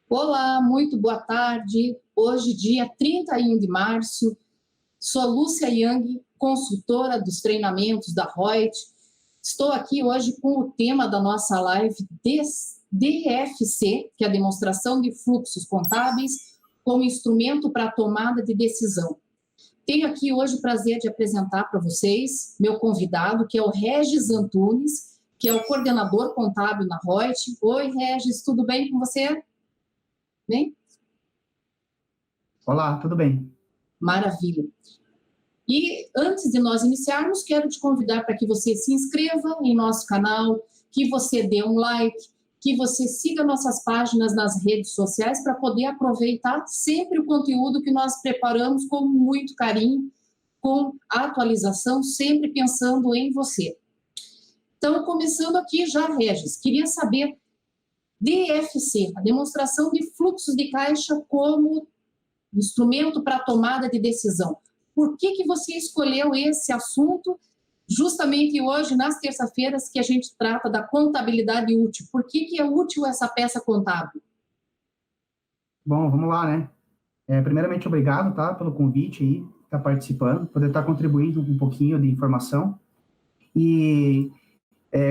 Olá, muito boa tarde. Hoje, dia 31 de março, sou Lúcia Yang, consultora dos treinamentos da Reut. Estou aqui hoje com o tema da nossa live DFC, que é a demonstração de fluxos contábeis como instrumento para a tomada de decisão. Tenho aqui hoje o prazer de apresentar para vocês meu convidado, que é o Regis Antunes, que é o coordenador contábil na Reut. Oi, Regis, tudo bem com você? Bem? Olá, tudo bem? Maravilha. E antes de nós iniciarmos, quero te convidar para que você se inscreva em nosso canal, que você dê um like, que você siga nossas páginas nas redes sociais para poder aproveitar sempre o conteúdo que nós preparamos com muito carinho, com atualização, sempre pensando em você. Então, começando aqui já, Regis, queria saber, DFC, a demonstração de fluxos de caixa como instrumento para tomada de decisão. Por que você escolheu esse assunto justamente hoje, nas terças-feiras, que a gente trata da contabilidade útil? Por que é útil essa peça contábil? Bom, vamos lá, né? Primeiramente, obrigado, tá, pelo convite aí, estar participando, poder estar contribuindo um pouquinho de informação. E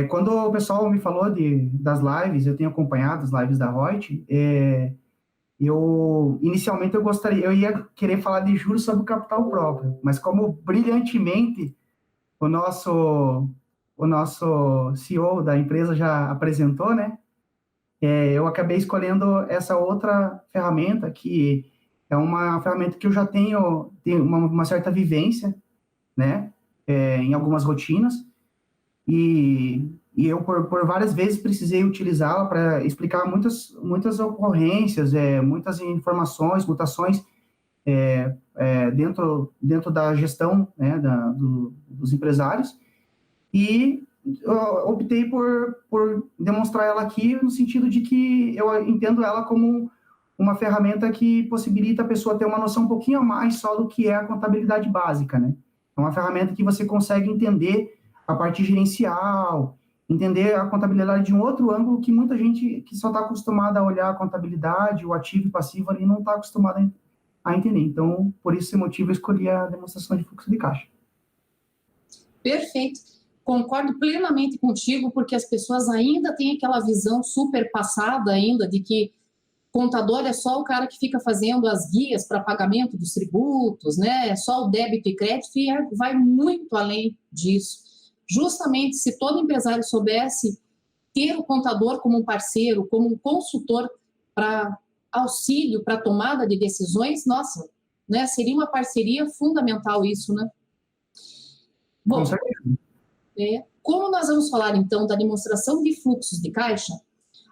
quando o pessoal me falou das lives, eu tenho acompanhado as lives da Reut, inicialmente eu ia querer falar de juros sobre o capital próprio, mas como brilhantemente o nosso CEO da empresa já apresentou, né? Eu acabei escolhendo essa outra ferramenta, que é uma ferramenta que eu já tenho uma certa vivência, né? Em algumas rotinas, e eu, por várias vezes, precisei utilizá-la para explicar muitas ocorrências, muitas informações, mutações dentro da gestão, né, dos empresários, e eu optei por demonstrar ela aqui no sentido de que eu entendo ela como uma ferramenta que possibilita a pessoa ter uma noção um pouquinho a mais só do que é a contabilidade básica, né? É uma ferramenta que você consegue entender a parte gerencial, entender a contabilidade de um outro ângulo que muita gente que só está acostumada a olhar a contabilidade, o ativo e passivo ali, não está acostumada a entender. Então, por esse motivo, eu escolhi a demonstração de fluxo de caixa. Perfeito. Concordo plenamente contigo, porque as pessoas ainda têm aquela visão super passada ainda de que contador é só o cara que fica fazendo as guias para pagamento dos tributos, né? É só o débito e crédito, e vai muito além disso. Justamente, se todo empresário soubesse ter o contador como um parceiro, como um consultor para auxílio, para tomada de decisões, nossa, né? Seria uma parceria fundamental isso, né? Bom, como nós vamos falar, então, da demonstração de fluxos de caixa,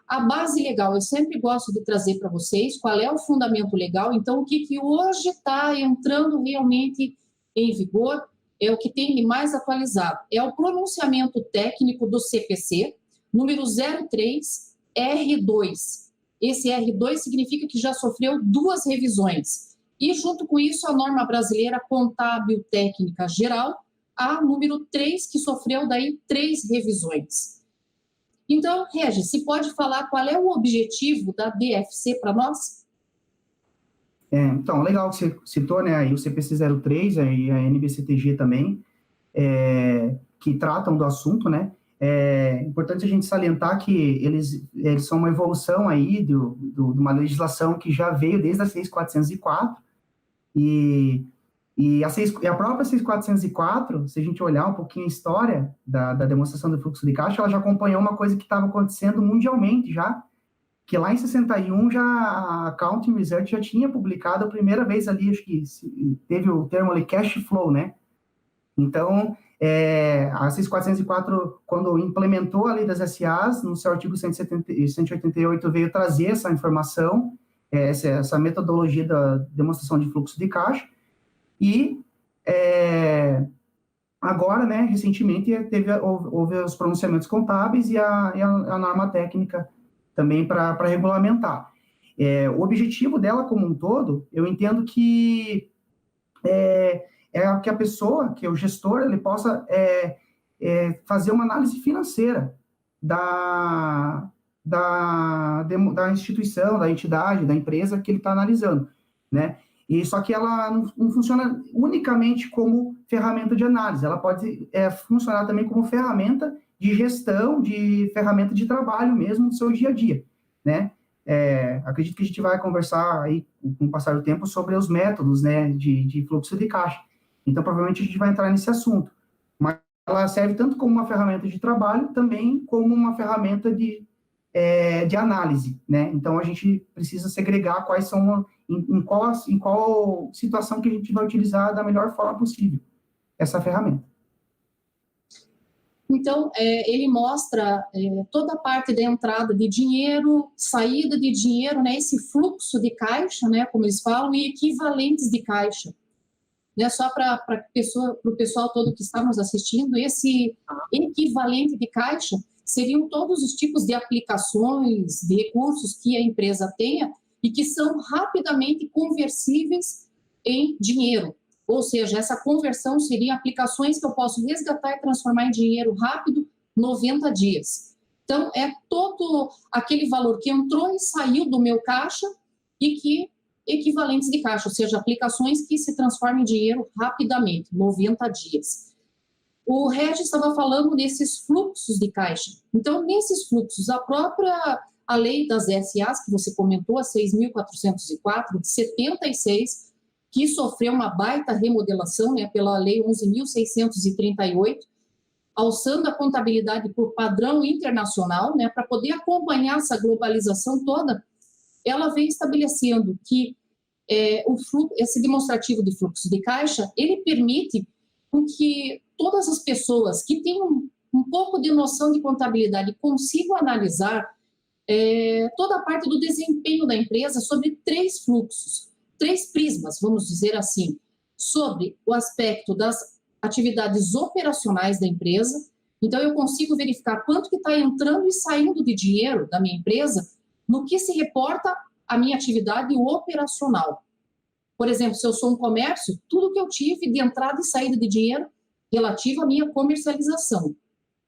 a base legal, eu sempre gosto de trazer para vocês qual é o fundamento legal, então o que hoje está entrando realmente em vigor é o que tem mais atualizado. É o pronunciamento técnico do CPC, número 03R2. Esse R2 significa que já sofreu 2 revisões. E junto com isso, a norma brasileira contábil técnica geral, a número 3, que sofreu daí 3 revisões. Então, Regis, você pode falar qual é o objetivo da DFC para nós? Então, legal que você citou, né, aí o CPC 03 e a NBCTG também, que tratam do assunto, né? É importante a gente salientar que eles são uma evolução aí de uma legislação que já veio desde a 6.404, e a própria 6.404, se a gente olhar um pouquinho a história da demonstração do fluxo de caixa, ela já acompanhou uma coisa que estava acontecendo mundialmente já, que lá em 61 já a Accounting Research já tinha publicado a primeira vez ali, acho que teve o termo ali cash flow, né? Então, a 6.404, quando implementou a lei das SAs, no seu artigo 188, veio trazer essa informação, essa metodologia da demonstração de fluxo de caixa. E agora, né, recentemente, houve os pronunciamentos contábeis e a norma técnica também para regulamentar. O objetivo dela como um todo, eu entendo que é que a pessoa, que o gestor, ele possa fazer uma análise financeira da instituição, da entidade, da empresa que ele está analisando, né? E só que ela não funciona unicamente como ferramenta de análise, ela pode funcionar também como ferramenta de gestão, de ferramenta de trabalho mesmo no seu dia a dia, né? Acredito que a gente vai conversar aí, com o passar do tempo, sobre os métodos, né, de fluxo de caixa. Então, provavelmente, a gente vai entrar nesse assunto. Mas ela serve tanto como uma ferramenta de trabalho, também como uma ferramenta de análise, né? Então, a gente precisa segregar quais são, em qual situação que a gente vai utilizar da melhor forma possível essa ferramenta. Então, ele mostra toda a parte da entrada de dinheiro, saída de dinheiro, né, esse fluxo de caixa, né, como eles falam, e equivalentes de caixa. Né, só para o pessoal todo que está nos assistindo, esse equivalente de caixa seriam todos os tipos de aplicações, de recursos que a empresa tenha e que são rapidamente conversíveis em dinheiro. Ou seja, essa conversão seria aplicações que eu posso resgatar e transformar em dinheiro rápido, 90 dias. Então, é todo aquele valor que entrou e saiu do meu caixa e que equivalentes de caixa, ou seja, aplicações que se transformam em dinheiro rapidamente, 90 dias. O Regis estava falando desses fluxos de caixa. Então, nesses fluxos, a lei das SAs, que você comentou, a 6.404, de 76, que sofreu uma baita remodelação, né, pela lei 11.638, alçando a contabilidade por padrão internacional, né, para poder acompanhar essa globalização toda, ela vem estabelecendo que esse demonstrativo de fluxo de caixa, ele permite com que todas as pessoas que têm um pouco de noção de contabilidade consigam analisar toda a parte do desempenho da empresa sobre 3 fluxos, 3 prismas, vamos dizer assim, sobre o aspecto das atividades operacionais da empresa. Então, eu consigo verificar quanto que está entrando e saindo de dinheiro da minha empresa no que se reporta à minha atividade operacional. Por exemplo, se eu sou um comércio, tudo que eu tive de entrada e saída de dinheiro relativo à minha comercialização.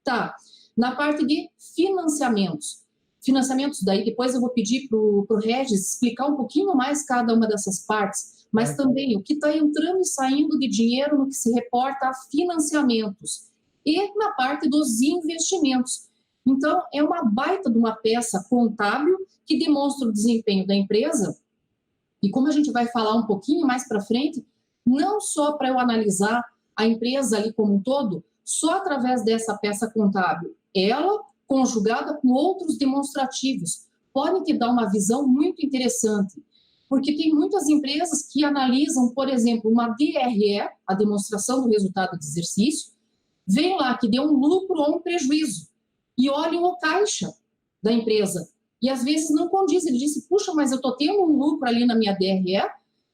Tá. Na parte de financiamentos. Financiamentos, daí depois eu vou pedir para o Regis explicar um pouquinho mais cada uma dessas partes, mas também o que está entrando e saindo de dinheiro no que se reporta a financiamentos. E na parte dos investimentos. Então, é uma baita de uma peça contábil que demonstra o desempenho da empresa. E como a gente vai falar um pouquinho mais para frente, não só para eu analisar a empresa ali como um todo, só através dessa peça contábil, ela, conjugada com outros demonstrativos, pode te dar uma visão muito interessante. Porque tem muitas empresas que analisam, por exemplo, uma DRE, a demonstração do resultado de exercício, vem lá que deu um lucro ou um prejuízo, e olham o caixa da empresa. E às vezes não condiz, ele disse, puxa, mas eu estou tendo um lucro ali na minha DRE,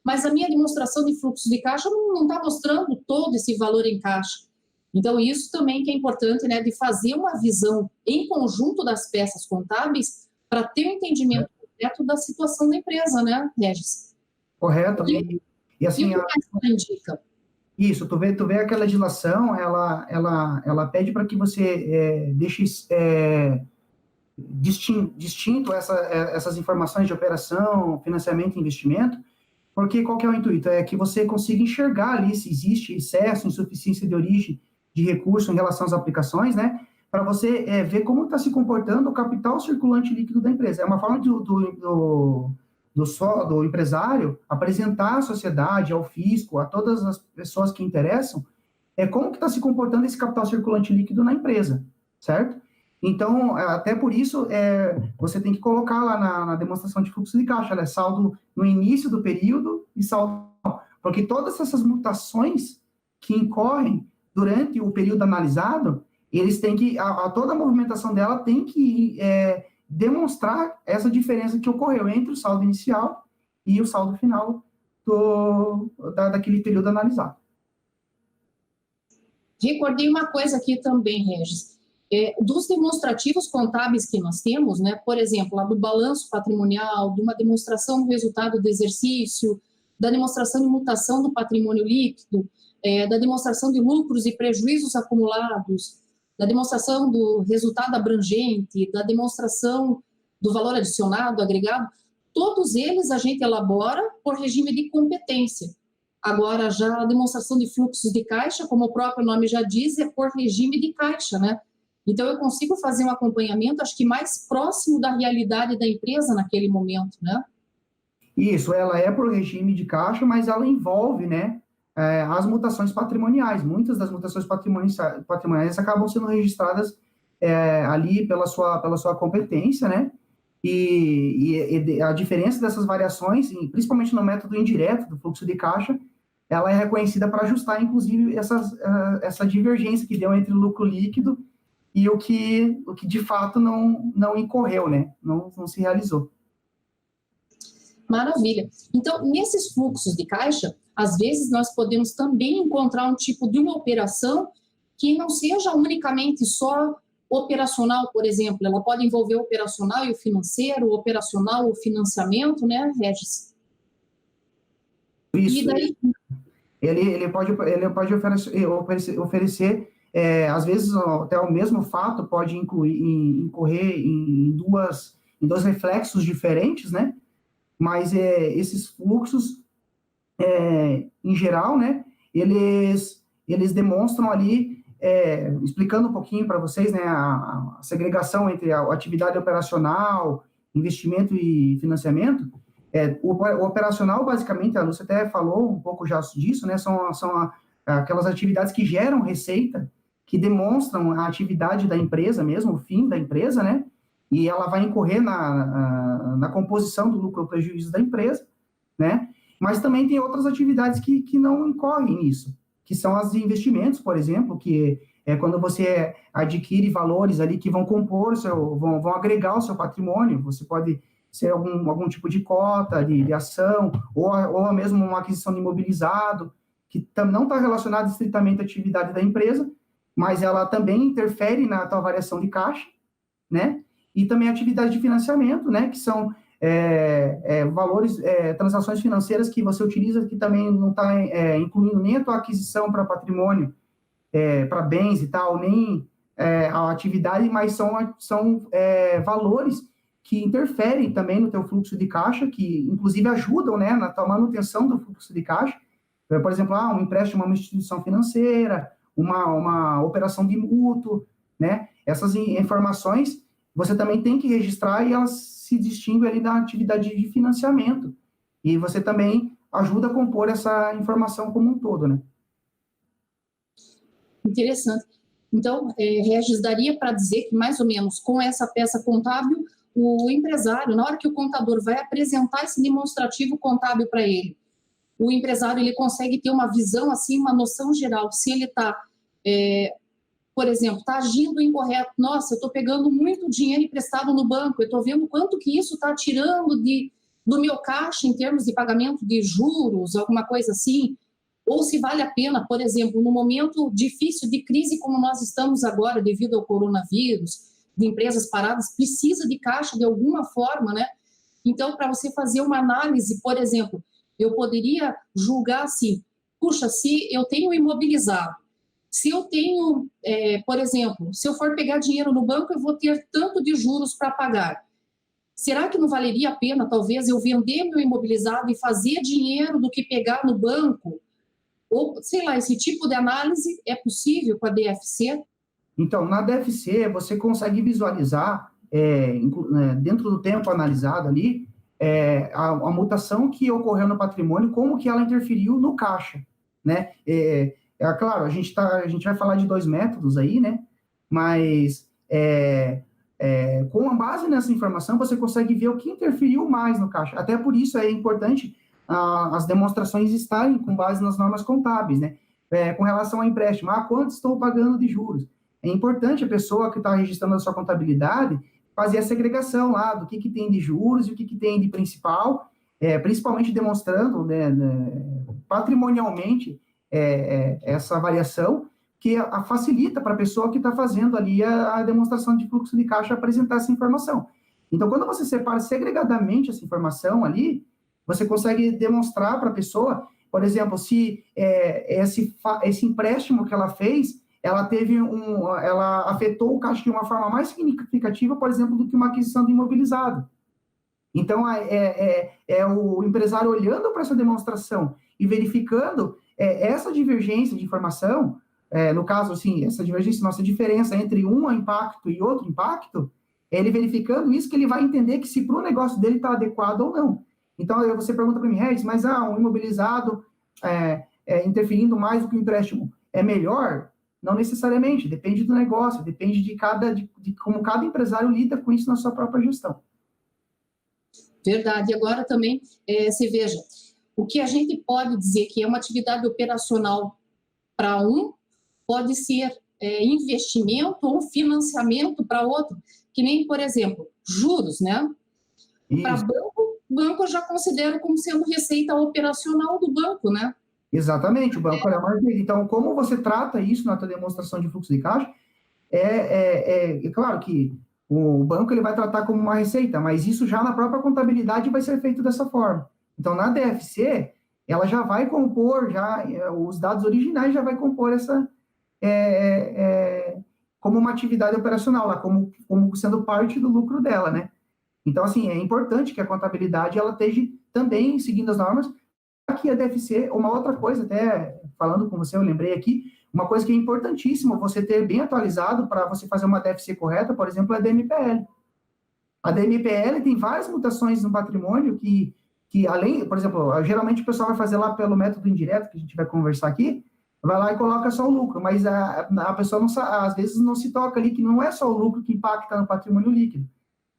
mas a minha demonstração de fluxo de caixa não está mostrando todo esse valor em caixa. Então, isso também que é importante, né, de fazer uma visão em conjunto das peças contábeis para ter um entendimento correto da situação da empresa, né, Regis? Correto. E assim, o que mais ela indica? Isso, tu vê que a legislação, ela pede para que você deixe distinto essas informações de operação, financiamento e investimento, porque qual que é o intuito? É que você consiga enxergar ali se existe excesso, insuficiência de origem de recurso em relação às aplicações, né? Para você ver como está se comportando o capital circulante líquido da empresa. É uma forma do empresário apresentar à sociedade, ao fisco, a todas as pessoas que interessam, como que está se comportando esse capital circulante líquido na empresa, certo? Então, até por isso, você tem que colocar lá na demonstração de fluxo de caixa, né? Saldo no início do período e saldo, porque todas essas mutações que incorrem durante o período analisado, eles têm que, toda a movimentação dela tem que demonstrar essa diferença que ocorreu entre o saldo inicial e o saldo final daquele período analisado. Recordei uma coisa aqui também, Regis. Dos demonstrativos contábeis que nós temos, né, por exemplo, lá do balanço patrimonial, de uma demonstração do resultado do exercício, da demonstração de mutação do patrimônio líquido, da demonstração de lucros e prejuízos acumulados, da demonstração do resultado abrangente, da demonstração do valor adicionado, agregado, todos eles a gente elabora por regime de competência. Agora, já a demonstração de fluxos de caixa, como o próprio nome já diz, é por regime de caixa, né? Então, eu consigo fazer um acompanhamento, acho que mais próximo da realidade da empresa naquele momento, né? Isso, ela é por regime de caixa, mas ela envolve, né, as mutações patrimoniais. Muitas das mutações patrimoniais acabam sendo registradas ali pela sua competência, né? E a diferença dessas variações, principalmente no método indireto do fluxo de caixa, ela é reconhecida para ajustar, inclusive, essa divergência que deu entre o lucro líquido e o que de fato não incorreu, né? Não se realizou. Maravilha. Então, nesses fluxos de caixa, às vezes nós podemos também encontrar um tipo de uma operação que não seja unicamente só operacional, por exemplo. Ela pode envolver o operacional e o financeiro, o operacional e o financiamento, né, Regis? Isso. E daí... Ele pode oferecer às vezes, até o mesmo fato pode incorrer em dois reflexos diferentes, né? Mas esses fluxos, em geral, né, eles demonstram ali, explicando um pouquinho para vocês, né, a segregação entre a atividade operacional, investimento e financiamento. O operacional, basicamente, a Lúcia até falou um pouco já disso, né, são aquelas atividades que geram receita, que demonstram a atividade da empresa mesmo, o fim da empresa, né, e ela vai incorrer na composição do lucro ou prejuízo da empresa, né? Mas também tem outras atividades que não incorrem nisso, que são as de investimentos, por exemplo, que é quando você adquire valores ali que vão compor, vão agregar o seu patrimônio. Você pode ser algum tipo de cota, de ação, ou mesmo uma aquisição de imobilizado, que não está relacionado estritamente à atividade da empresa, mas ela também interfere na tua variação de caixa, né? E também atividade de financiamento, né, que são valores, transações financeiras que você utiliza, que também não está incluindo nem a tua aquisição para patrimônio, para bens e tal, nem a atividade, mas são valores que interferem também no teu fluxo de caixa, que inclusive ajudam, né, na tua manutenção do fluxo de caixa. Por exemplo, um empréstimo a uma instituição financeira, uma operação de mútuo, né? Essas informações você também tem que registrar e elas se distinguem ali da atividade de financiamento. E você também ajuda a compor essa informação como um todo, né? Interessante. Então, Regis, daria para dizer que, mais ou menos, com essa peça contábil, o empresário, na hora que o contador vai apresentar esse demonstrativo contábil para ele, o empresário ele consegue ter uma visão, assim, uma noção geral, se ele está... por exemplo, está agindo incorreto. Nossa, eu estou pegando muito dinheiro emprestado no banco, eu estou vendo quanto que isso está tirando do meu caixa em termos de pagamento de juros, alguma coisa assim. Ou se vale a pena, por exemplo, no momento difícil de crise como nós estamos agora, devido ao coronavírus, de empresas paradas, precisa de caixa de alguma forma, né? Então, para você fazer uma análise, por exemplo, eu poderia julgar assim, puxa, se eu tenho imobilizado, se eu tenho, por exemplo, se eu for pegar dinheiro no banco, eu vou ter tanto de juros para pagar. Será que não valeria a pena, talvez, eu vender meu imobilizado e fazer dinheiro do que pegar no banco? Ou, sei lá, esse tipo de análise é possível com a DFC? Então, na DFC, você consegue visualizar, dentro do tempo analisado ali, a mutação que ocorreu no patrimônio, como que ela interferiu no caixa, né? Claro, a gente vai falar de dois métodos aí, né? Mas com base nessa informação, você consegue ver o que interferiu mais no caixa. Até por isso é importante as demonstrações estarem com base nas normas contábeis, né? Com relação ao empréstimo, quanto estou pagando de juros? É importante a pessoa que está registrando a sua contabilidade fazer a segregação lá do que tem de juros e o que tem de principal, principalmente demonstrando, né, patrimonialmente, essa variação, que facilita para a pessoa que está fazendo ali a demonstração de fluxo de caixa apresentar essa informação. Então, quando você separa segregadamente essa informação ali, você consegue demonstrar para a pessoa, por exemplo, se esse empréstimo que ela fez, ela afetou o caixa de uma forma mais significativa, por exemplo, do que uma aquisição de imobilizado. Então, o empresário olhando para essa demonstração e verificando essa divergência de informação, no caso, assim, essa divergência, nossa diferença entre um impacto e outro impacto, ele verificando isso que ele vai entender que se para o negócio dele está adequado ou não. Então, você pergunta para mim, Regis, mas um imobilizado interferindo mais do que o empréstimo é melhor? Não necessariamente, depende do negócio, depende de como cada empresário lida com isso na sua própria gestão. Verdade. Agora também, você veja, o que a gente pode dizer que é uma atividade operacional para um, pode ser investimento ou financiamento para outro, que nem, por exemplo, juros, né? Para banco eu já considero como sendo receita operacional do banco, né? Exatamente, o banco é a mais. Então, como você trata isso na tua demonstração de fluxo de caixa, é claro que o banco ele vai tratar como uma receita, mas isso já na própria contabilidade vai ser feito dessa forma. Então, na DFC, ela já vai compor, os dados originais já vai compor essa como uma atividade operacional, lá, como sendo parte do lucro dela, né? Então, assim, é importante que a contabilidade ela esteja também seguindo as normas. Aqui a DFC, uma outra coisa, até falando com você, eu lembrei aqui, uma coisa que é importantíssima você ter bem atualizado para você fazer uma DFC correta, por exemplo, é a DMPL. A DMPL tem várias mutações no patrimônio que além, por exemplo, geralmente o pessoal vai fazer lá pelo método indireto, que a gente vai conversar aqui, vai lá e coloca só o lucro, mas a pessoa, às vezes, não se toca ali que não é só o lucro que impacta no patrimônio líquido.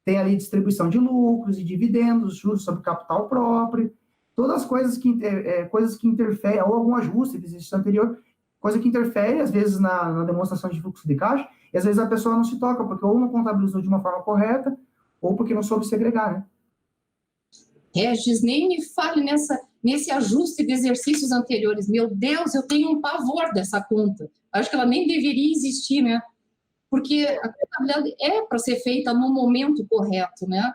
Tem ali distribuição de lucros e dividendos, juros sobre capital próprio, todas as coisas que interferem, ou algum ajuste de exercício anterior, coisa que interfere, às vezes, na demonstração de fluxo de caixa, e às vezes a pessoa não se toca, porque ou não contabilizou de uma forma correta, ou porque não soube segregar, né? Regis, nem me fale nesse ajuste de exercícios anteriores. Meu Deus, eu tenho um pavor dessa conta. Acho que ela nem deveria existir, né? Porque a contabilidade é para ser feita no momento correto, né?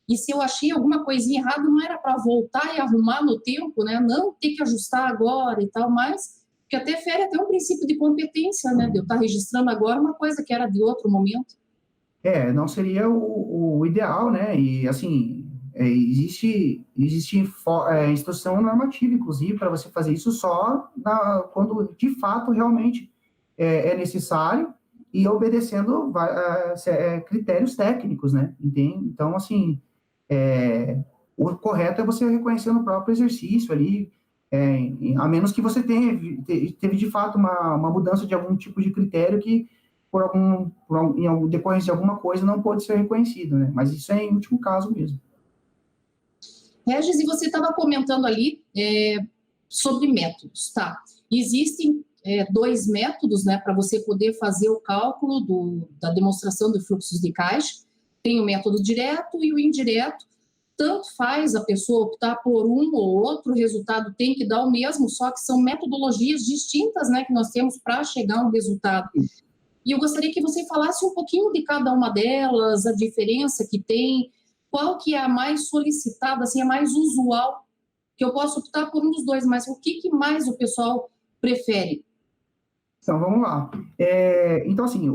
E se eu achei alguma coisinha errada, não era para voltar e arrumar no tempo, né? Não ter que ajustar agora e tal, mas que até fere até um princípio de competência, né? De eu estar registrando agora uma coisa que era de outro momento. Não seria o ideal, né? E, assim, existe instrução normativa, inclusive, para você fazer isso só quando, de fato, realmente é necessário e obedecendo critérios técnicos, né? Entende? Então, assim, o correto é você reconhecer no próprio exercício ali, a menos que você teve de fato uma mudança de algum tipo de critério que em decorrência de alguma coisa não pode ser reconhecido, né? Mas isso é em último caso mesmo. Regis, e você estava comentando ali sobre métodos, tá? Existem 2 métodos, né, para você poder fazer o cálculo da demonstração de fluxos de caixa. Tem o método direto e o indireto. Tanto faz a pessoa optar por um ou outro, o resultado tem que dar o mesmo, só que são metodologias distintas, né, que nós temos para chegar a um resultado. E eu gostaria que você falasse um pouquinho de cada uma delas, a diferença que tem, qual que é a mais solicitada, assim, a mais usual, que eu posso optar por um dos dois, mas o que mais o pessoal prefere? Então, vamos lá. Então, assim,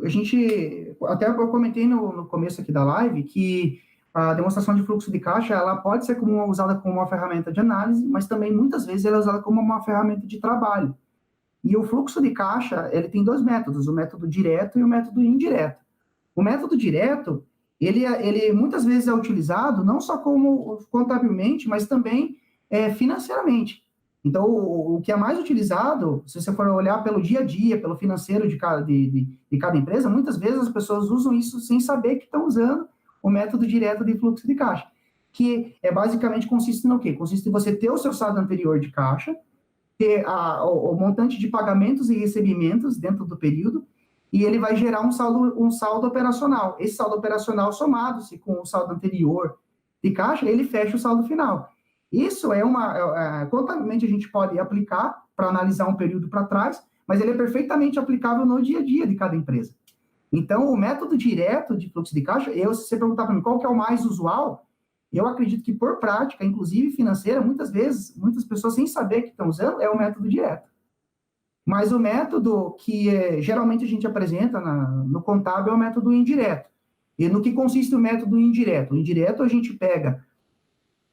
a gente, até eu comentei no começo aqui da live, que a demonstração de fluxo de caixa, ela pode ser usada como uma ferramenta de análise, mas também, muitas vezes, ela é usada como uma ferramenta de trabalho. E o fluxo de caixa, ele tem 2 métodos, o método direto e o método indireto. O método direto, ele muitas vezes é utilizado não só contabilmente, mas também financeiramente. Então, o que é mais utilizado, se você for olhar pelo dia a dia, pelo financeiro de cada empresa, muitas vezes as pessoas usam isso sem saber que estão usando o método direto de fluxo de caixa, que basicamente consiste no quê? Consiste em você ter o seu saldo anterior de caixa, ter o montante de pagamentos e recebimentos dentro do período, e ele vai gerar um saldo operacional. Esse saldo operacional, somado-se com o saldo anterior de caixa, ele fecha o saldo final. Isso contabilmente a gente pode aplicar para analisar um período para trás, mas ele é perfeitamente aplicável no dia a dia de cada empresa. Então, o método direto de fluxo de caixa, se você perguntar para mim qual que é o mais usual, eu acredito que por prática, inclusive financeira, muitas vezes, muitas pessoas sem saber que estão usando, é o método direto. Mas o método que geralmente a gente apresenta no contábil é o método indireto. E no que consiste o método indireto? O indireto a gente pega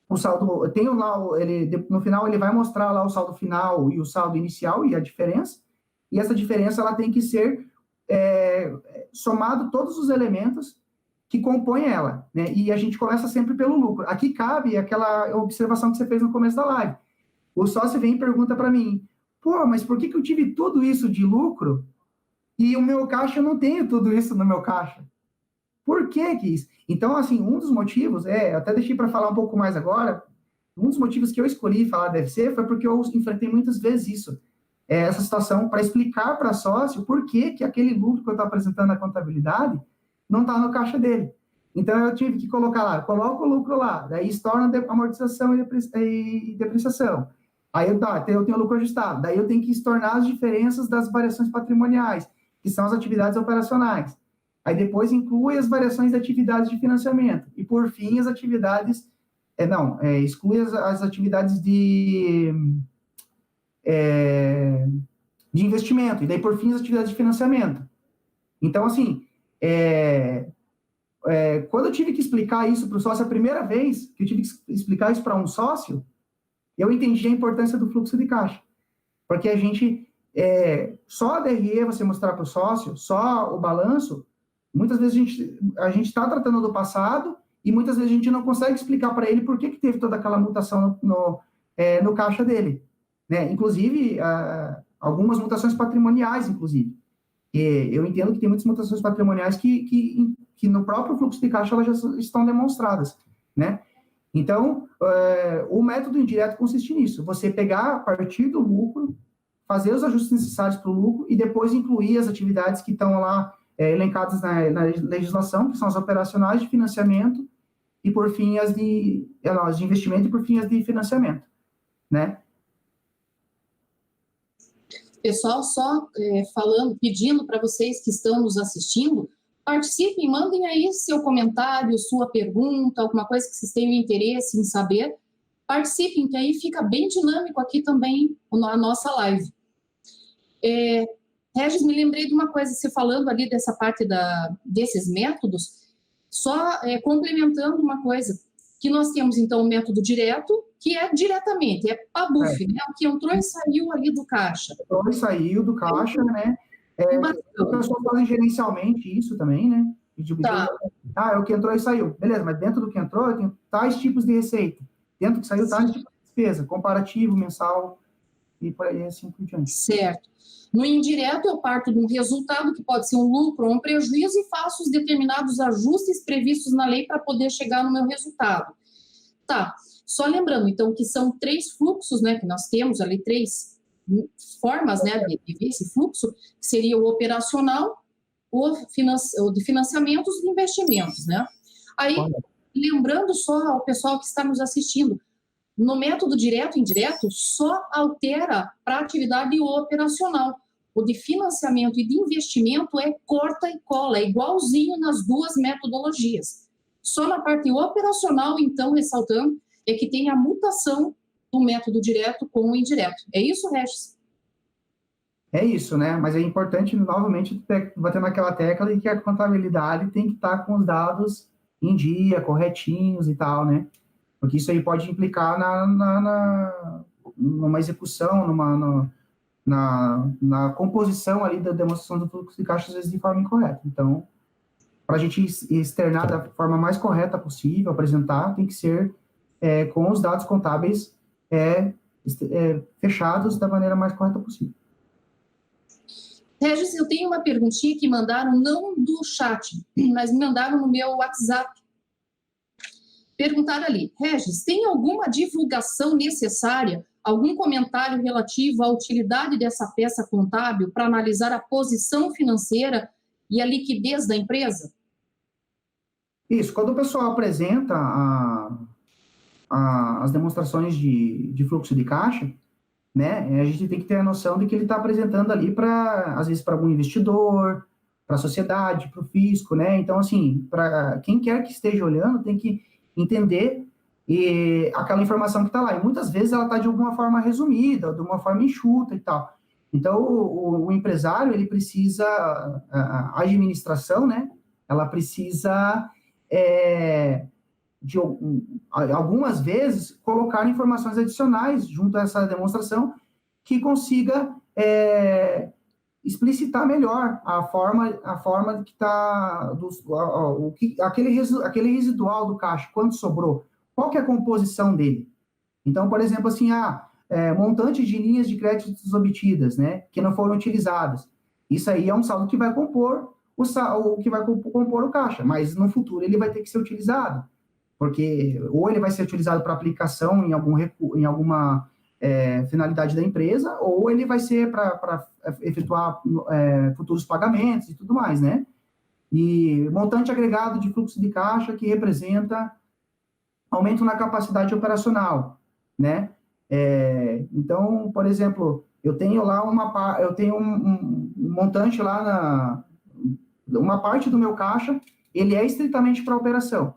o saldo, tem lá, no final ele vai mostrar lá o saldo final e o saldo inicial e a diferença, e essa diferença ela tem que ser somado todos os elementos que compõem ela, né? E a gente começa sempre pelo lucro. Aqui cabe aquela observação que você fez no começo da live. O sócio vem e pergunta para mim, pô, mas por que eu tive tudo isso de lucro e o meu caixa, eu não tenho tudo isso no meu caixa? Por que isso? Então, assim, um dos motivos, até deixei para falar um pouco mais agora, um dos motivos que eu escolhi falar deve ser foi porque eu enfrentei muitas vezes isso, essa situação, para explicar para sócio por que aquele lucro que eu estou apresentando na contabilidade não está no caixa dele. Então, eu tive que colocar lá, coloco o lucro lá, daí estorna amortização e depreciação. Aí eu tenho lucro ajustado, daí eu tenho que estornar as diferenças das variações patrimoniais, que são as atividades operacionais. Aí depois inclui as variações de atividades de financiamento. E, por fim, as atividades... exclui as atividades de investimento. E daí, por fim, as atividades de financiamento. Então, assim, quando eu tive que explicar isso para o sócio, a primeira vez que eu tive que explicar isso para um sócio, eu entendi a importância do fluxo de caixa. Porque a gente... só a DRE você mostrar para o sócio, só o balanço... Muitas vezes a gente está tratando do passado e muitas vezes a gente não consegue explicar para ele por que teve toda aquela mutação no caixa dele, né? Inclusive, algumas mutações patrimoniais, inclusive. Eu entendo que tem muitas mutações patrimoniais que no próprio fluxo de caixa elas já estão demonstradas, né? Então, o método indireto consiste nisso, você pegar a partir do lucro, fazer os ajustes necessários para o lucro e depois incluir as atividades que estão lá elencadas na legislação, que são as operacionais de financiamento, e, por fim, as de investimento, e, por fim, as de financiamento, né? Pessoal, só pedindo para vocês que estão nos assistindo, participem, mandem aí seu comentário, sua pergunta, alguma coisa que vocês tenham interesse em saber. Participem, que aí fica bem dinâmico aqui também a nossa live. Regis, me lembrei de uma coisa, você falando ali dessa parte desses métodos, só complementando uma coisa, que nós temos, então, o método direto, que é diretamente, PABUF, né? O que entrou e saiu ali do caixa. Entrou e saiu do caixa, né? O pessoal faz gerencialmente isso também, né? É o que entrou e saiu. Beleza, mas dentro do que entrou, tem tais tipos de receita. Dentro do que saiu, tais tipos de despesa, comparativo, mensal, e por aí assim por diante. Certo. No indireto, eu parto de um resultado que pode ser um lucro ou um prejuízo e faço os determinados ajustes previstos na lei para poder chegar no meu resultado. Tá. Só lembrando, então, que são 3 fluxos, né, que nós temos ali, 3 formas, né, de ver esse fluxo, que seria o operacional, o de financiamentos e investimentos, né? Aí, lembrando só ao pessoal que está nos assistindo, no método direto e indireto, só altera para a atividade operacional. O de financiamento e de investimento corta e cola, é igualzinho nas duas metodologias. Só na parte operacional, então, ressaltando, é que tem a mutação do método direto com o indireto. É isso, Regis? É isso, né? Mas é importante, novamente, bater naquela tecla de que a contabilidade tem que estar com os dados em dia, corretinhos e tal, né? Porque isso aí pode implicar numa execução, na composição ali da demonstração do fluxo de caixa, às vezes de forma incorreta. Então, para a gente externar da forma mais correta possível, apresentar, tem que ser com os dados contábeis fechados da maneira mais correta possível. Regis, eu tenho uma perguntinha que mandaram, não do chat, mas me mandaram no meu WhatsApp. Perguntaram ali, Regis, tem alguma divulgação necessária, algum comentário relativo à utilidade dessa peça contábil para analisar a posição financeira e a liquidez da empresa? Isso, quando o pessoal apresenta as demonstrações de fluxo de caixa, né, a gente tem que ter a noção de que ele está apresentando ali às vezes para algum investidor, para a sociedade, para o fisco, né? Então, assim, para quem quer que esteja olhando, tem que entender aquela informação que está lá. E muitas vezes ela está de alguma forma resumida, de uma forma enxuta e tal. Então, o empresário, ele precisa, a administração, né, ela precisa, algumas vezes, colocar informações adicionais junto a essa demonstração que consiga explicitar melhor a forma que está, aquele residual do caixa, quanto sobrou, qual que é a composição dele. Então, por exemplo, assim, montante de linhas de créditos obtidas, né, que não foram utilizadas. Isso aí é um saldo que vai compor o caixa, mas no futuro ele vai ter que ser utilizado, porque ou ele vai ser utilizado para aplicação em alguma finalidade da empresa, ou ele vai ser para efetuar futuros pagamentos e tudo mais, né? E montante agregado de fluxo de caixa que representa aumento na capacidade operacional, né? Então, por exemplo, eu tenho lá um montante lá uma parte do meu caixa, ele é estritamente para operação.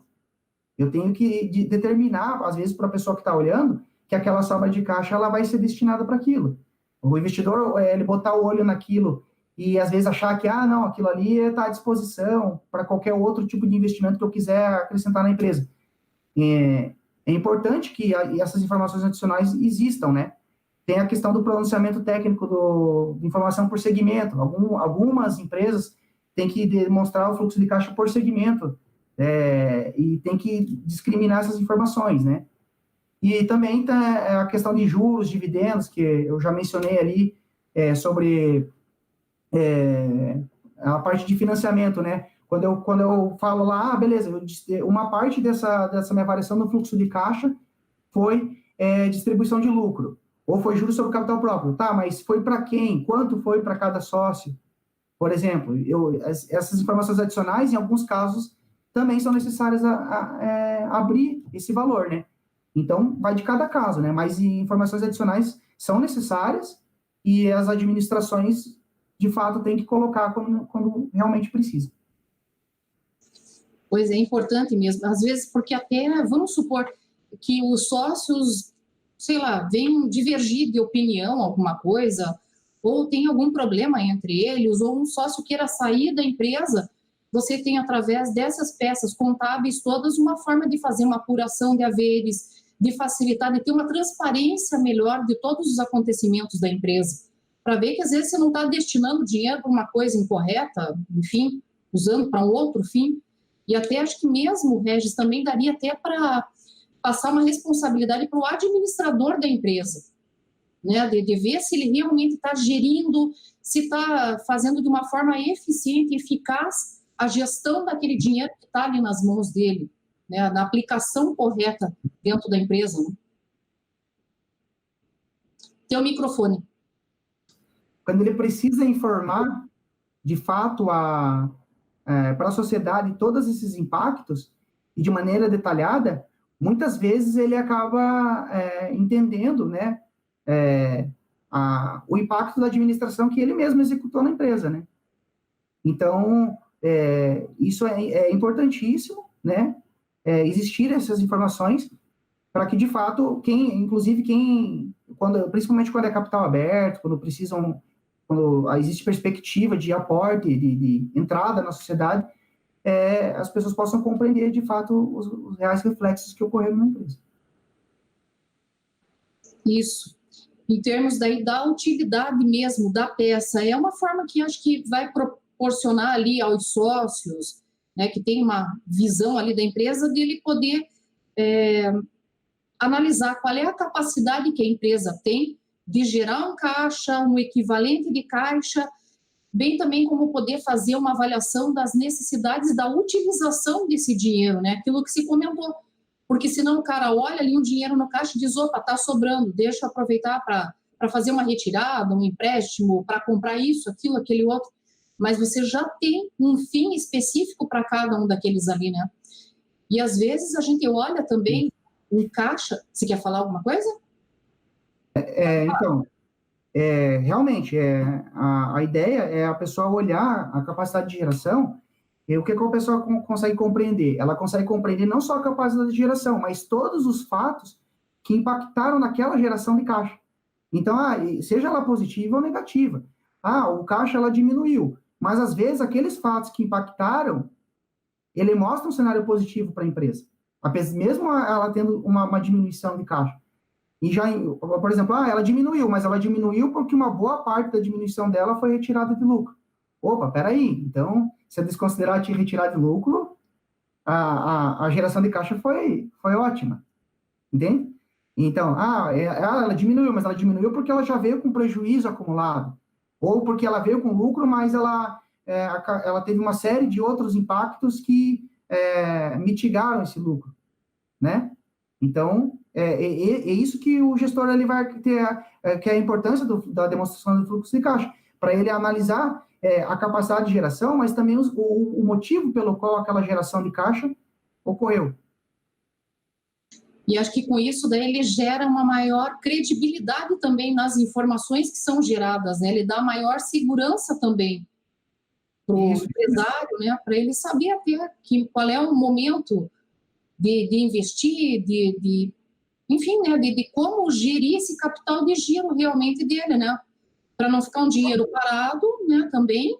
Eu tenho que determinar, às vezes, para a pessoa que está olhando, que aquela sobra de caixa ela vai ser destinada para aquilo. O investidor, ele botar o olho naquilo e, às vezes, achar que, não, aquilo ali está à disposição para qualquer outro tipo de investimento que eu quiser acrescentar na empresa. É importante que essas informações adicionais existam, né? Tem a questão do pronunciamento técnico de informação por segmento. Algumas empresas têm que demonstrar o fluxo de caixa por segmento e tem que discriminar essas informações, né? E também tem a questão de juros, dividendos, que eu já mencionei ali, sobre a parte de financiamento, né? Quando eu falo lá, beleza, uma parte dessa minha variação no fluxo de caixa foi distribuição de lucro, ou foi juros sobre capital próprio. Tá, mas foi para quem? Quanto foi para cada sócio? Por exemplo, essas informações adicionais, em alguns casos, também são necessárias abrir esse valor, né? Então, vai de cada caso, né? Mas informações adicionais são necessárias e as administrações, de fato, têm que colocar quando realmente precisa. Pois é importante mesmo. Às vezes, porque até, vamos supor que os sócios, sei lá, venham divergir de opinião, alguma coisa, ou tem algum problema entre eles, ou um sócio queira sair da empresa, você tem, através dessas peças contábeis todas, uma forma de fazer uma apuração de haveres, de facilitar, de ter uma transparência melhor de todos os acontecimentos da empresa, para ver que às vezes você não está destinando dinheiro para uma coisa incorreta, enfim, usando para um outro fim. E até acho que mesmo, Regis, também daria até para passar uma responsabilidade para o administrador da empresa, né? De ver se ele realmente está gerindo, se está fazendo de uma forma eficiente e eficaz a gestão daquele dinheiro que está ali nas mãos dele, né? Na aplicação correta dentro da empresa. Né? Teu microfone. Quando ele precisa informar, de fato, para a sociedade todos esses impactos, e de maneira detalhada, muitas vezes ele acaba entendendo, né, o impacto da administração que ele mesmo executou na empresa, né? Então, isso é importantíssimo, né, existir essas informações para que, de fato, principalmente quando é capital aberto, quando existe perspectiva de aporte, de entrada na sociedade, as pessoas possam compreender, de fato, os reais reflexos que ocorreram na empresa. Isso. Em termos daí da utilidade mesmo da peça, é uma forma que acho que vai proporcionar ali aos sócios, né, que tem uma visão ali da empresa, dele poder analisar qual é a capacidade que a empresa tem de gerar um caixa, um equivalente de caixa, bem também como poder fazer uma avaliação das necessidades da utilização desse dinheiro, né? Aquilo que se comentou. Porque senão o cara olha ali um dinheiro no caixa e diz, opa, está sobrando, deixa eu aproveitar para fazer uma retirada, um empréstimo, para comprar isso, aquilo, aquele outro. Mas você já tem um fim específico para cada um daqueles ali, né? E às vezes a gente olha também um caixa... Você quer falar alguma coisa? Então, realmente, a ideia é a pessoa olhar a capacidade de geração e o que a pessoa consegue compreender. Ela consegue compreender não só a capacidade de geração, mas todos os fatos que impactaram naquela geração de caixa. Então, seja ela positiva ou negativa. O caixa ela diminuiu, mas às vezes aqueles fatos que impactaram, ele mostra um cenário positivo para a empresa, mesmo ela tendo uma diminuição de caixa. E já, por exemplo, ela diminuiu, mas ela diminuiu porque uma boa parte da diminuição dela foi retirada de lucro. Opa, peraí, então, se eu desconsiderar te retirar de lucro, a geração de caixa foi ótima, entende? Então, ela diminuiu, mas ela diminuiu porque ela já veio com prejuízo acumulado, ou porque ela veio com lucro, mas ela teve uma série de outros impactos que mitigaram esse lucro, né? Então, é isso que o gestor ele vai ter, que é a importância da demonstração do fluxo de caixa, para ele analisar a capacidade de geração, mas também o motivo pelo qual aquela geração de caixa ocorreu. E acho que com isso daí ele gera uma maior credibilidade também nas informações que são geradas, né? Ele dá maior segurança também para o empresário, né? Para ele saber até qual é o momento de investir, enfim, né? De como gerir esse capital de giro realmente dele, né? Para não ficar um dinheiro parado, né? Também,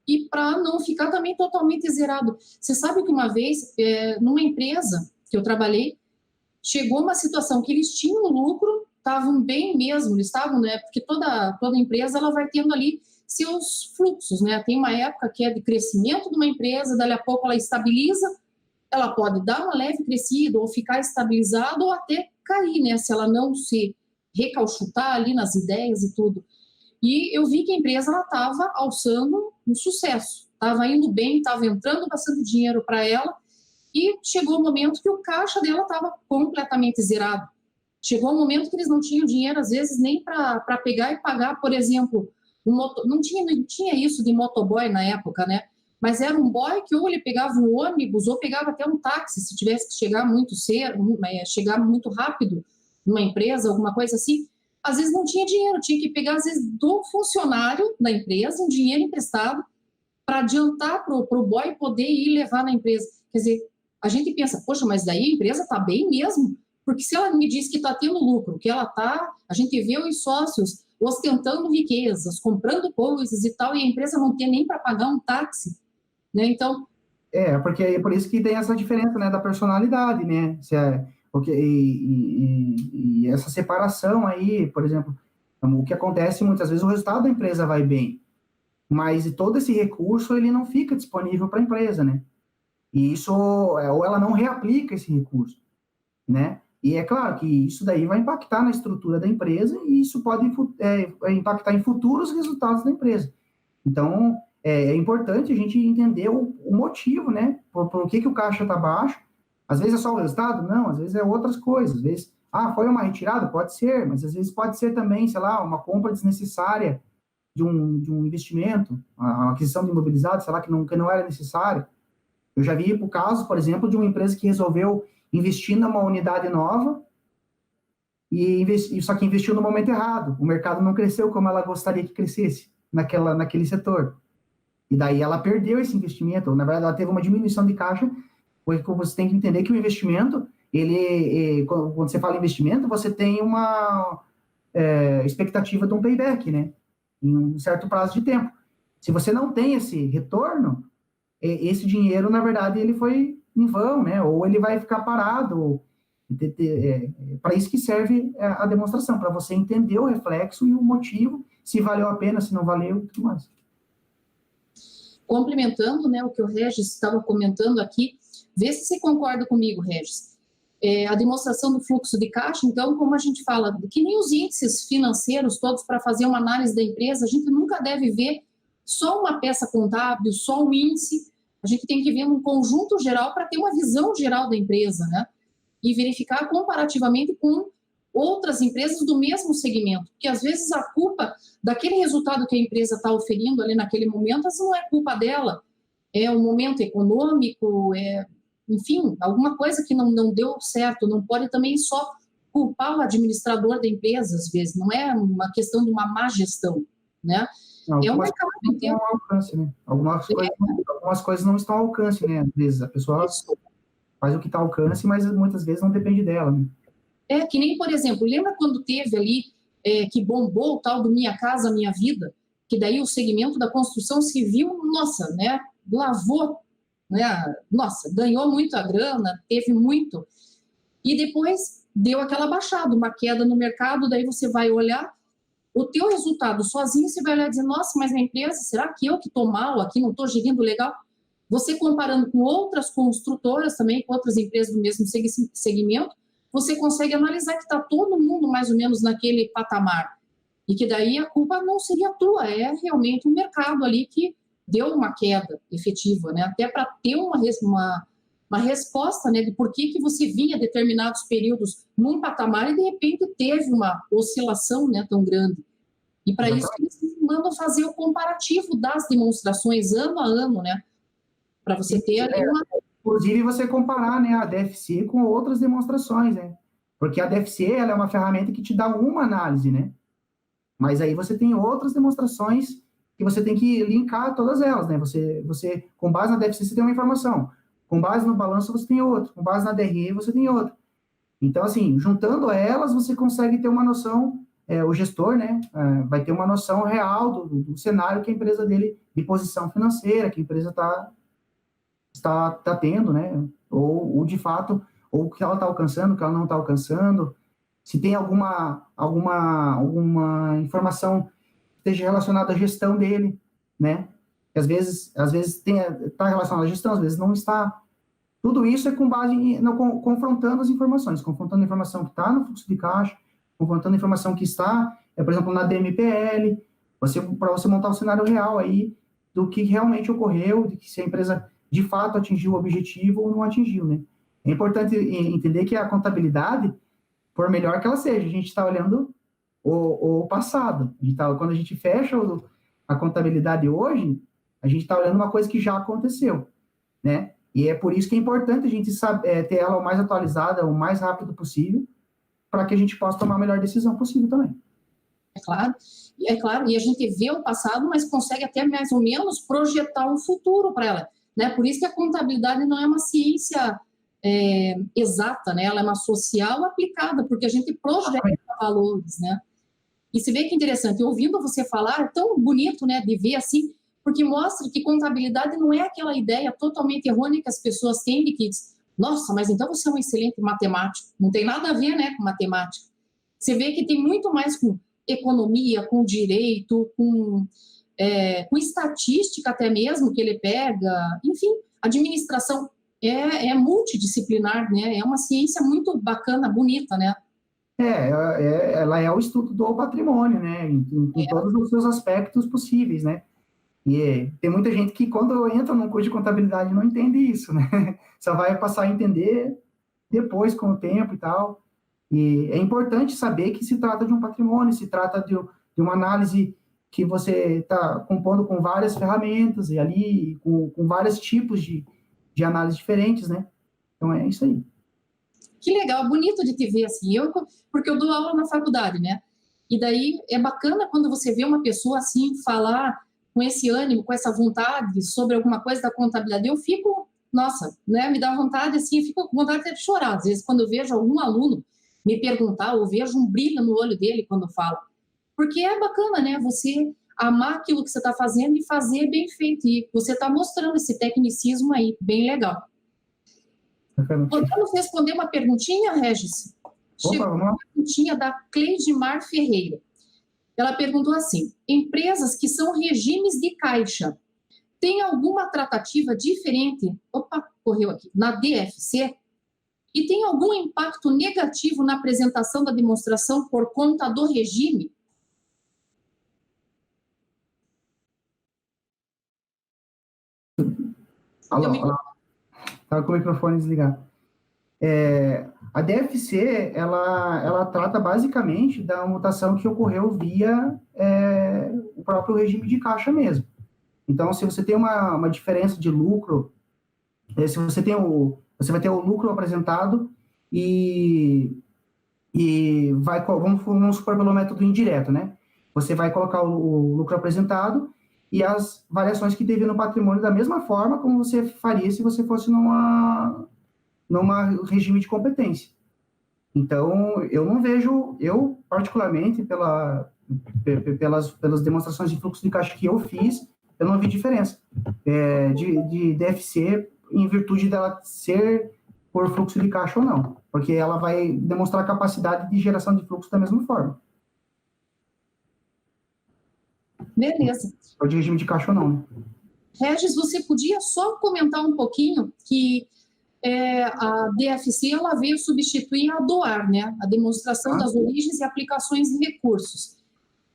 e para não ficar também totalmente zerado. Você sabe que uma vez, numa empresa que eu trabalhei, chegou uma situação que eles tinham lucro, estavam bem mesmo, eles estavam, né? Porque toda empresa ela vai tendo ali seus fluxos, né? Tem uma época que é de crescimento de uma empresa, dali a pouco ela estabiliza, ela pode dar uma leve crescida ou ficar estabilizada ou até cair, né? Se ela não se recalchutar ali nas ideias e tudo. E eu vi que a empresa ela estava alçando um sucesso, estava indo bem, estava entrando bastante dinheiro para ela, e chegou o momento que o caixa dela estava completamente zerado. Chegou o momento que eles não tinham dinheiro, às vezes, nem para pegar e pagar, por exemplo, não tinha isso de motoboy na época, né? Mas era um boy que ou ele pegava um ônibus ou pegava até um táxi, se tivesse que chegar muito cedo, chegar muito rápido numa empresa, alguma coisa assim. Às vezes não tinha dinheiro, tinha que pegar, às vezes, do funcionário da empresa, um dinheiro emprestado, para adiantar para o boy poder ir levar na empresa. Quer dizer, a gente pensa, poxa, mas daí a empresa está bem mesmo? Porque se ela me diz que está tendo lucro, que ela está, a gente vê os sócios ostentando riquezas, comprando coisas e tal, e a empresa não tem nem para pagar um táxi, né? Então... porque é por isso que tem essa diferença, né, da personalidade, né? E essa separação aí, por exemplo, o que acontece muitas vezes, o resultado da empresa vai bem, mas todo esse recurso, ele não fica disponível para a empresa, né? E isso, ou ela não reaplica esse recurso, né? E é claro que isso daí vai impactar na estrutura da empresa e isso pode impactar em futuros resultados da empresa. Então, é importante a gente entender o motivo, né? Por que o caixa está baixo. Às vezes é só o resultado? Não, às vezes é outras coisas. Às vezes, foi uma retirada? Pode ser, mas às vezes pode ser também, sei lá, uma compra desnecessária de um investimento, a aquisição de imobilizado, sei lá, que não era necessário. Eu já vi o caso, por exemplo, de uma empresa que resolveu investir numa unidade nova só que investiu no momento errado. O mercado não cresceu como ela gostaria que crescesse naquele setor. E daí ela perdeu esse investimento. Na verdade, ela teve uma diminuição de caixa, porque você tem que entender que o investimento, quando você fala investimento, você tem uma expectativa de um payback, né? Em um certo prazo de tempo. Se você não tem esse retorno, esse dinheiro, na verdade, ele foi em vão, né? Ou ele vai ficar parado. Para isso que serve a demonstração, para você entender o reflexo e o motivo, se valeu a pena, se não valeu e tudo mais. Complementando, né, o que o Regis estava comentando aqui, vê se você concorda comigo, Regis. A demonstração do fluxo de caixa, então, como a gente fala, que nem os índices financeiros todos para fazer uma análise da empresa, a gente nunca deve ver só uma peça contábil, só um índice, a gente tem que ver um conjunto geral para ter uma visão geral da empresa, né? E verificar comparativamente com outras empresas do mesmo segmento, porque às vezes a culpa daquele resultado que a empresa está oferindo ali naquele momento, às vezes não é culpa dela, é o momento econômico, enfim, alguma coisa que não deu certo, não pode também só culpar o administrador da empresa, às vezes, não é uma questão de uma má gestão, né? É um mercado que não estão ao alcance, né? Algumas coisas não estão ao alcance, né? Às vezes a pessoa faz o que está ao alcance, mas muitas vezes não depende dela, né? Que nem, por exemplo, lembra quando teve ali que bombou o tal do Minha Casa Minha Vida, que daí o segmento da construção civil, nossa, né, lavou, né, nossa, ganhou muita grana, teve muito, e depois deu aquela baixada, uma queda no mercado, daí você vai olhar o teu resultado sozinho, você vai olhar e dizer, nossa, mas na empresa, será que eu que estou mal aqui, não estou gerindo legal? Você comparando com outras construtoras também, com outras empresas do mesmo segmento, você consegue analisar que está todo mundo mais ou menos naquele patamar. E que daí a culpa não seria tua, é realmente o mercado ali que deu uma queda efetiva, né? Até para ter uma resposta, né, de por que você vinha determinados períodos num patamar e de repente teve uma oscilação, né, tão grande. E para isso eles mandam fazer o comparativo das demonstrações ano a ano, né? Para você ter ali uma... Inclusive, você comparar, né, a DFC com outras demonstrações, né? Porque a DFC ela é uma ferramenta que te dá uma análise, né? Mas aí você tem outras demonstrações que você tem que linkar todas elas, né? Você com base na DFC, você tem uma informação. Com base no balanço, você tem outra. Com base na DRE, você tem outra. Então, assim, juntando elas, você consegue ter uma noção, o gestor, né, vai ter uma noção real do cenário que a empresa dele, de posição financeira, que a empresa está tendo, né, ou de fato, ou o que ela está alcançando, o que ela não está alcançando, se tem alguma informação que esteja relacionada à gestão dele, né, que às vezes está relacionada à gestão, às vezes não está. Tudo isso é com base confrontando as informações, confrontando a informação que está no fluxo de caixa, confrontando a informação que está, por exemplo, na DMPL, para você montar o cenário real aí do que realmente ocorreu, de que se a empresa de fato atingiu o objetivo ou não atingiu, né? É importante entender que a contabilidade, por melhor que ela seja, a gente está olhando o passado. Quando a gente fecha a contabilidade hoje, a gente está olhando uma coisa que já aconteceu, né? E é por isso que é importante a gente ter ela o mais atualizada, o mais rápido possível, para que a gente possa tomar a melhor decisão possível também. É claro, e a gente vê o passado, mas consegue até mais ou menos projetar um futuro para ela, né? Por isso que a contabilidade não é uma ciência exata, né? Ela é uma social aplicada, porque a gente projeta valores, né? E se vê que interessante, ouvindo você falar, é tão bonito, né, de ver assim, porque mostra que contabilidade não é aquela ideia totalmente errônea que as pessoas têm de que, nossa, mas então você é um excelente matemático. Não tem nada a ver, né, com matemática. Você vê que tem muito mais com economia, com direito, com estatística até mesmo que ele pega. Enfim, administração é multidisciplinar, né? É uma ciência muito bacana, bonita, né? Ela é o estudo do patrimônio, né? Em todos os seus aspectos possíveis, né? E tem muita gente que, quando entra num curso de contabilidade, não entende isso, né? Só vai passar a entender depois, com o tempo e tal. E é importante saber que se trata de um patrimônio, se trata de uma análise que você está compondo com várias ferramentas e ali com vários tipos de análise diferentes, né? Então, é isso aí. Que legal, bonito de te ver assim. Porque eu dou aula na faculdade, né? E daí é bacana quando você vê uma pessoa assim falar com esse ânimo, com essa vontade sobre alguma coisa da contabilidade. Eu fico, nossa, né? Me dá vontade assim, eu fico com vontade de chorar. Às vezes, quando eu vejo algum aluno me perguntar, ou vejo um brilho no olho dele quando fala. Porque é bacana, né? Você amar aquilo que você está fazendo e fazer bem feito. E você está mostrando esse tecnicismo aí, bem legal. Podemos responder uma perguntinha, Regis? Chegou uma perguntinha da Cleidmar Ferreira. Ela perguntou assim: empresas que são regimes de caixa, tem alguma tratativa diferente? Opa, correu aqui. Na DFC? E tem algum impacto negativo na apresentação da demonstração por conta do regime? Alô. Estava com o microfone desligado. A DFC, ela trata basicamente da mutação que ocorreu via o próprio regime de caixa mesmo. Então, se você tem uma diferença de lucro, se você vai ter o lucro apresentado e vamos supor pelo método indireto, né? Você vai colocar o lucro apresentado e as variações que teve no patrimônio da mesma forma como você faria se você fosse numa regime de competência. Então, eu não vejo, eu particularmente, pelas demonstrações de fluxo de caixa que eu fiz, eu não vi diferença de DFC em virtude dela ser por fluxo de caixa ou não, porque ela vai demonstrar capacidade de geração de fluxo da mesma forma. Beleza. Ou de regime de caixa ou não, né? Regis, você podia só comentar um pouquinho que a DFC ela veio substituir a DOAR, né? A demonstração das origens e aplicações de recursos.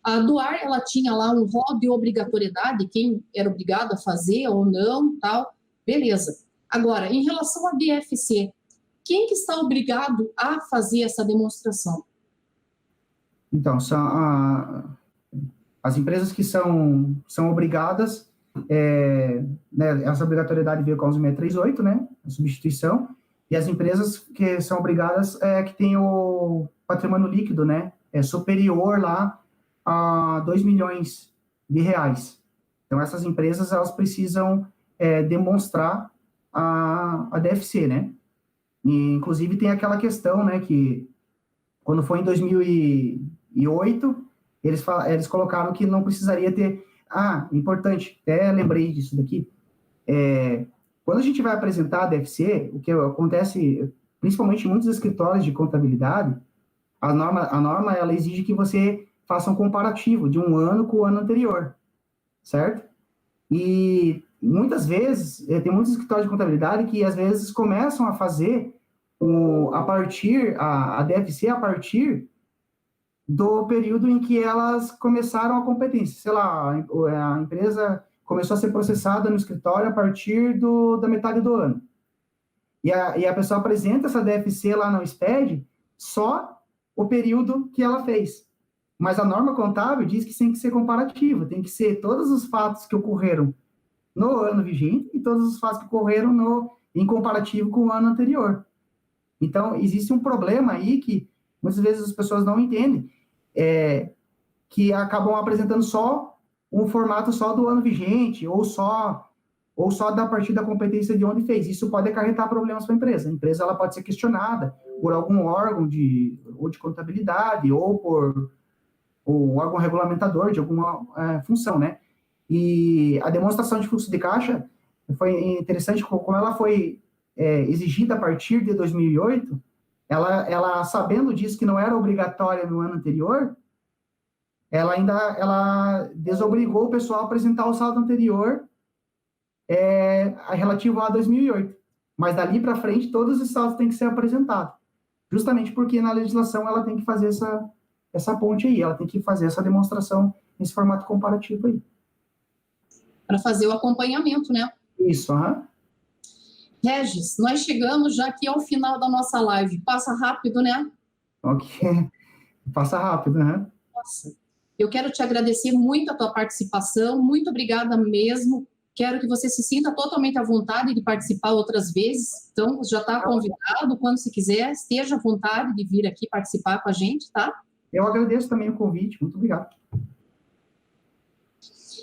A DOAR ela tinha lá um rol de obrigatoriedade, quem era obrigado a fazer ou não, tal. Beleza. Agora, em relação à DFC, quem que está obrigado a fazer essa demonstração? Então, as empresas que são obrigadas, né, essa obrigatoriedade veio com a 11638, né, a substituição, e as empresas que são obrigadas que tem o patrimônio líquido, né, superior lá a 2 milhões de reais. Então, essas empresas, elas precisam demonstrar a DFC, né, e, inclusive, tem aquela questão, né, que quando foi em 2008, eles colocaram que não precisaria ter... importante, até lembrei disso daqui. Quando a gente vai apresentar a DFC, o que acontece, principalmente em muitos escritórios de contabilidade, a norma ela exige que você faça um comparativo de um ano com o ano anterior, certo? E muitas vezes, tem muitos escritórios de contabilidade que às vezes começam a fazer a DFC a partir do período em que elas começaram a competência. Sei lá, a empresa começou a ser processada no escritório a partir da metade do ano. E a pessoa apresenta essa DFC lá no SPED só o período que ela fez. Mas a norma contábil diz que tem que ser comparativa, tem que ser todos os fatos que ocorreram no ano vigente e todos os fatos que ocorreram em comparativo com o ano anterior. Então, existe um problema aí que muitas vezes as pessoas não entendem, que acabam apresentando só um formato só do ano vigente, ou só da partir da competência de onde fez. Isso pode acarretar problemas para a empresa. A empresa ela pode ser questionada por algum órgão de contabilidade, ou por órgão regulamentador de alguma função, né? E a demonstração de fluxo de caixa foi interessante, como ela foi exigida a partir de 2008, ela sabendo disso que não era obrigatória no ano anterior, ela desobrigou o pessoal a apresentar o saldo anterior relativo a 2008. Mas dali para frente, todos os saldos têm que ser apresentados. Justamente porque na legislação ela tem que fazer essa ponte aí, ela tem que fazer essa demonstração nesse formato comparativo aí. Para fazer o acompanhamento, né? Isso, aham. Regis, nós chegamos já aqui ao final da nossa live. Passa rápido, né? Ok. Passa rápido, né? Nossa. Eu quero te agradecer muito a tua participação. Muito obrigada mesmo. Quero que você se sinta totalmente à vontade de participar outras vezes. Então, já está convidado. Quando se quiser, esteja à vontade de vir aqui participar com a gente, tá? Eu agradeço também o convite. Muito obrigado.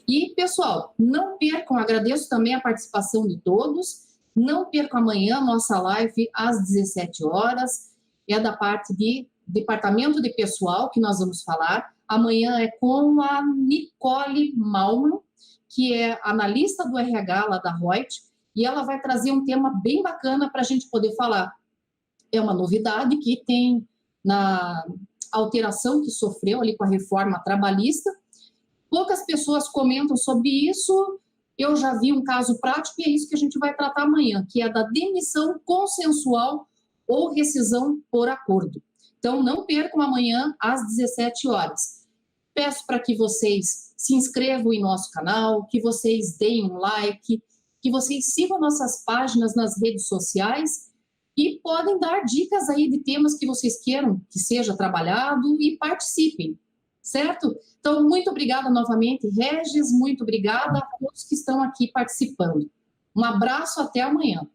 E, pessoal, não percam, agradeço também a participação de todos. Não percam amanhã a nossa live às 17 horas. É da parte de departamento de pessoal que nós vamos falar. Amanhã é com a Nicole Malman, que é analista do RH lá da Reut, e ela vai trazer um tema bem bacana para a gente poder falar. É uma novidade que tem na alteração que sofreu ali com a reforma trabalhista. Poucas pessoas comentam sobre isso. Eu já vi um caso prático e é isso que a gente vai tratar amanhã, que é da demissão consensual ou rescisão por acordo. Então, não percam amanhã às 17 horas. Peço para que vocês se inscrevam em nosso canal, que vocês deem um like, que vocês sigam nossas páginas nas redes sociais e podem dar dicas aí de temas que vocês queiram que seja trabalhado e participem, certo? Então, muito obrigada novamente, Regis, muito obrigada a todos que estão aqui participando. Um abraço, até amanhã.